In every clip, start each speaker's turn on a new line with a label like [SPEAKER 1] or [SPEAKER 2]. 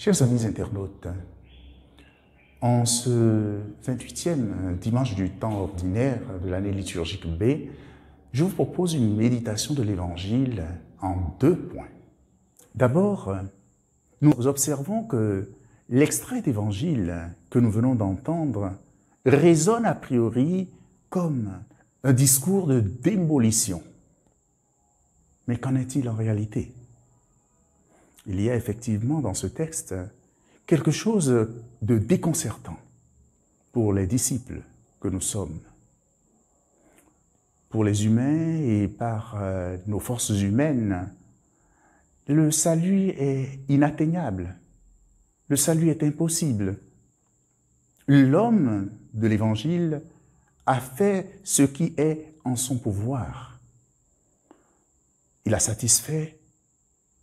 [SPEAKER 1] Chers amis internautes, en ce 28e dimanche du temps ordinaire de l'année liturgique B, je vous propose une méditation de l'Évangile en 2 points. D'abord, nous observons que l'extrait d'Évangile que nous venons d'entendre résonne a priori comme un discours de démolition. Mais qu'en est-il en réalité? Il y a effectivement dans ce texte quelque chose de déconcertant pour les disciples que nous sommes. Pour les humains et par nos forces humaines, le salut est inatteignable. Le salut est impossible. L'homme de l'Évangile a fait ce qui est en son pouvoir. Il a satisfait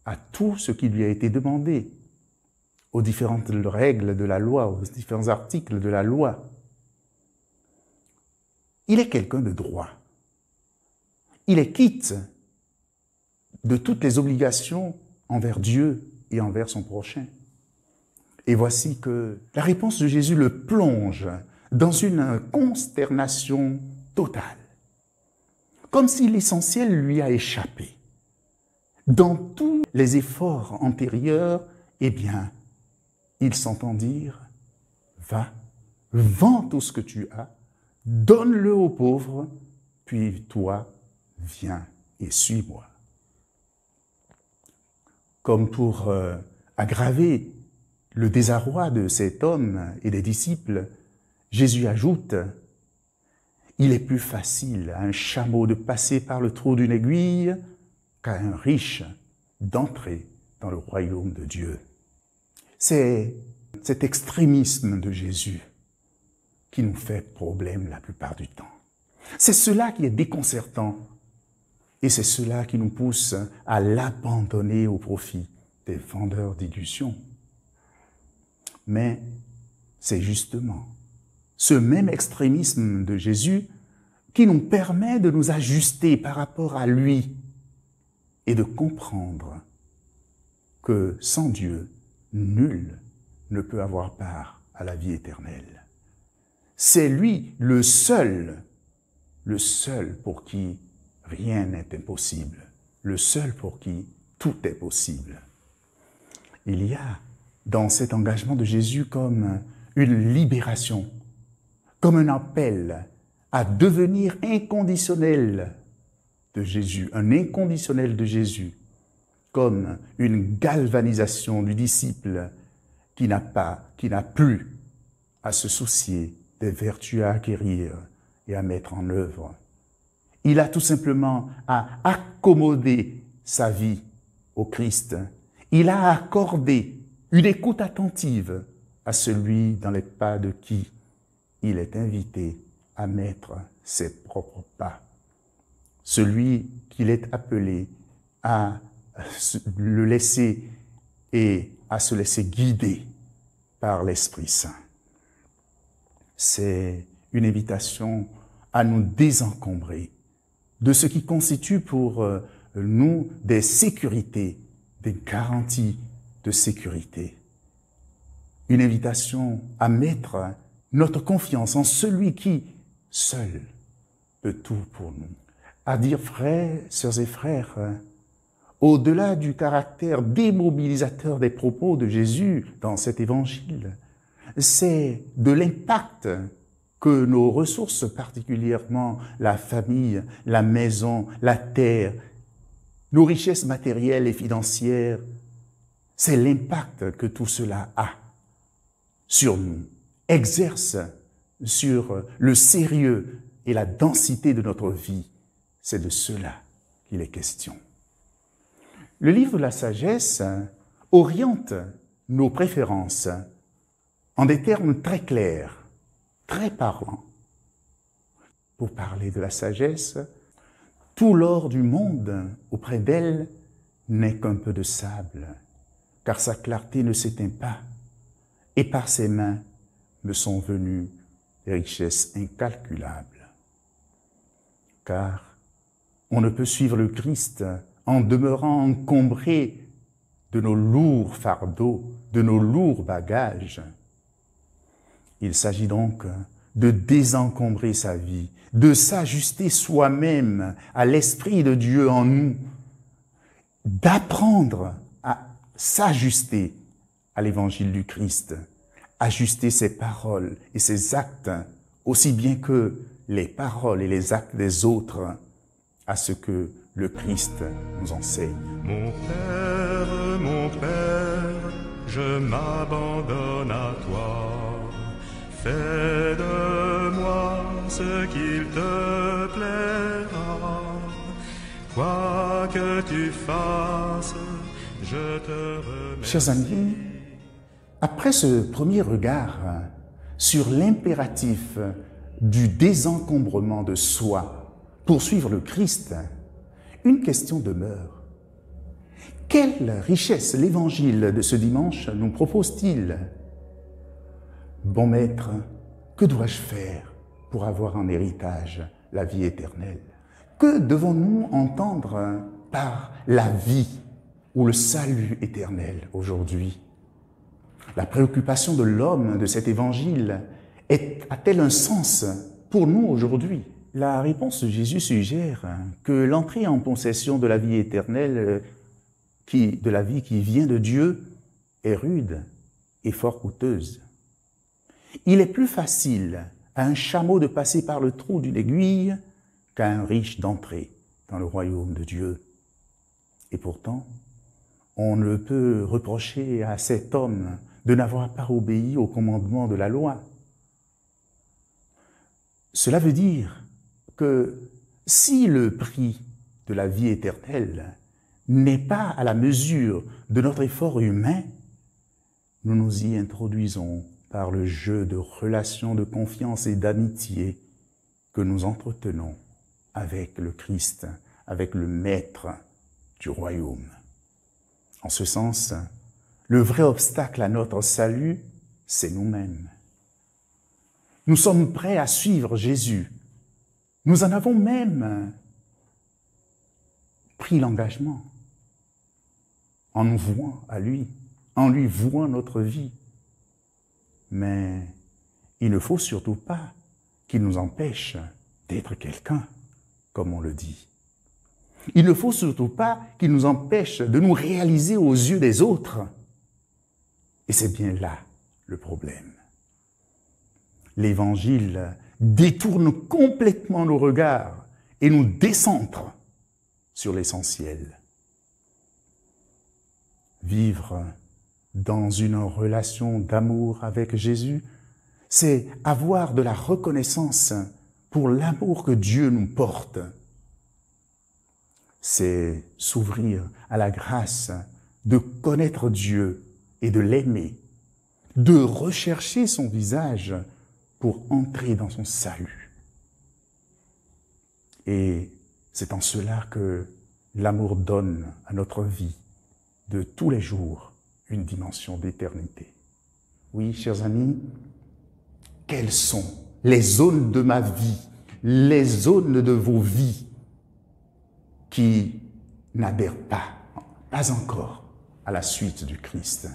[SPEAKER 1] à tout ce qui lui a été demandé, aux différentes règles de la loi, aux différents articles de la loi. Il est quelqu'un de droit. Il est quitte de toutes les obligations envers Dieu et envers son prochain. Et voici que la réponse de Jésus le plonge dans une consternation totale, comme si l'essentiel lui a échappé. Dans tous les efforts antérieurs, eh bien, il s'entend dire, va, vends tout ce que tu as, donne-le aux pauvres, puis toi, viens et suis-moi. Comme pour aggraver le désarroi de cet homme et des disciples, Jésus ajoute, il est plus facile à un chameau de passer par le trou d'une aiguille qu'à un riche d'entrer dans le royaume de Dieu. C'est cet extrémisme de Jésus qui nous fait problème la plupart du temps. C'est cela qui est déconcertant et c'est cela qui nous pousse à l'abandonner au profit des vendeurs d'illusions. Mais c'est justement ce même extrémisme de Jésus qui nous permet de nous ajuster par rapport à lui et de comprendre que sans Dieu, nul ne peut avoir part à la vie éternelle. C'est lui le seul pour qui rien n'est impossible, le seul pour qui tout est possible. Il y a dans cet engagement de Jésus comme une libération, comme un appel à devenir inconditionnel de Jésus, un inconditionnel de Jésus, comme une galvanisation du disciple qui n'a plus à se soucier des vertus à acquérir et à mettre en œuvre. Il a tout simplement à accommoder sa vie au Christ. Il a accordé une écoute attentive à celui dans les pas de qui il est invité à mettre ses propres pas. Celui qu'il est appelé à le laisser et à se laisser guider par l'Esprit Saint. C'est une invitation à nous désencombrer de ce qui constitue pour nous des sécurités, des garanties de sécurité. Une invitation à mettre notre confiance en celui qui, seul, peut tout pour nous. À dire, frères, sœurs et frères, au-delà du caractère démobilisateur des propos de Jésus dans cet évangile, c'est de l'impact que nos ressources, particulièrement la famille, la maison, la terre, nos richesses matérielles et financières, c'est l'impact que tout cela a sur nous, exerce sur le sérieux et la densité de notre vie. C'est de cela qu'il est question. Le livre de la sagesse oriente nos préférences en des termes très clairs, très parlants. Pour parler de la sagesse, tout l'or du monde auprès d'elle n'est qu'un peu de sable, car sa clarté ne s'éteint pas, et par ses mains me sont venues des richesses incalculables. Car on ne peut suivre le Christ en demeurant encombré de nos lourds fardeaux, de nos lourds bagages. Il s'agit donc de désencombrer sa vie, de s'ajuster soi-même à l'Esprit de Dieu en nous, d'apprendre à s'ajuster à l'Évangile du Christ, ajuster ses paroles et ses actes, aussi bien que les paroles et les actes des autres, à ce que le Christ nous enseigne.
[SPEAKER 2] Mon Père, je m'abandonne à toi. Fais de moi ce qu'il te plaira. Quoi que tu fasses, je te remercie.
[SPEAKER 1] Chers amis, après ce premier regard sur l'impératif du désencombrement de soi pour suivre le Christ, une question demeure. Quelle richesse l'Évangile de ce dimanche nous propose-t-il? Bon maître, que dois-je faire pour avoir en héritage la vie éternelle? Que devons-nous entendre par la vie ou le salut éternel aujourd'hui? La préoccupation de l'homme de cet Évangile a-t-elle un sens pour nous aujourd'hui? La réponse de Jésus suggère que l'entrée en possession de la vie éternelle, de la vie qui vient de Dieu, est rude et fort coûteuse. Il est plus facile à un chameau de passer par le trou d'une aiguille qu'à un riche d'entrer dans le royaume de Dieu. Et pourtant, on ne peut reprocher à cet homme de n'avoir pas obéi au commandement de la loi. Cela veut dire que si le prix de la vie éternelle n'est pas à la mesure de notre effort humain, nous nous y introduisons par le jeu de relations de confiance et d'amitié que nous entretenons avec le Christ, avec le Maître du royaume. En ce sens, le vrai obstacle à notre salut, c'est nous-mêmes. Nous sommes prêts à suivre Jésus. Nous en avons même pris l'engagement en nous vouant à lui, en lui vouant notre vie. Mais il ne faut surtout pas qu'il nous empêche d'être quelqu'un, comme on le dit. Il ne faut surtout pas qu'il nous empêche de nous réaliser aux yeux des autres. Et c'est bien là le problème. L'Évangile détourne complètement nos regards et nous décentre sur l'essentiel. Vivre dans une relation d'amour avec Jésus, c'est avoir de la reconnaissance pour l'amour que Dieu nous porte. C'est s'ouvrir à la grâce de connaître Dieu et de l'aimer, de rechercher son visage pour entrer dans son salut. Et c'est en cela que l'amour donne à notre vie de tous les jours une dimension d'éternité. Oui, chers amis, quelles sont les zones de ma vie, les zones de vos vies qui n'adhèrent pas encore à la suite du Christ?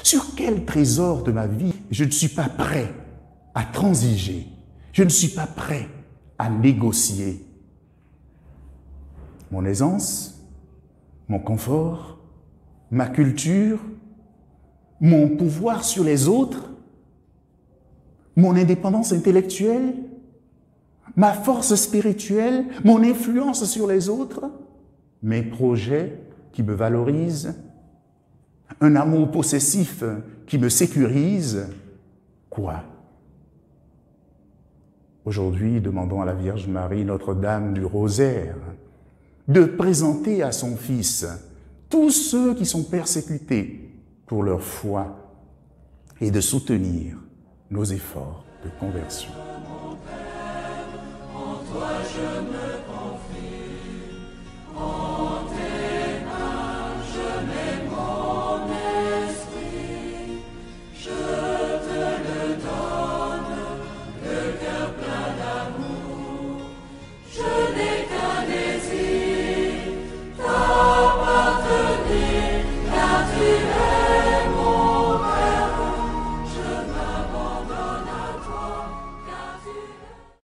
[SPEAKER 1] Sur quel trésor de ma vie je ne suis pas prêt à transiger, je ne suis pas prêt à négocier? Mon aisance, mon confort, ma culture, mon pouvoir sur les autres, mon indépendance intellectuelle, ma force spirituelle, mon influence sur les autres, mes projets qui me valorisent, un amour possessif qui me sécurise. Quoi? Aujourd'hui, demandons à la Vierge Marie, Notre-Dame du Rosaire, de présenter à son Fils tous ceux qui sont persécutés pour leur foi et de soutenir nos efforts de conversion.
[SPEAKER 3] Mon Père, en toi je me confie, en tes mains je mets mon esprit, je te le donne, le cœur plein d'amour, je n'ai qu'un désir, t'appartenir. Spirit.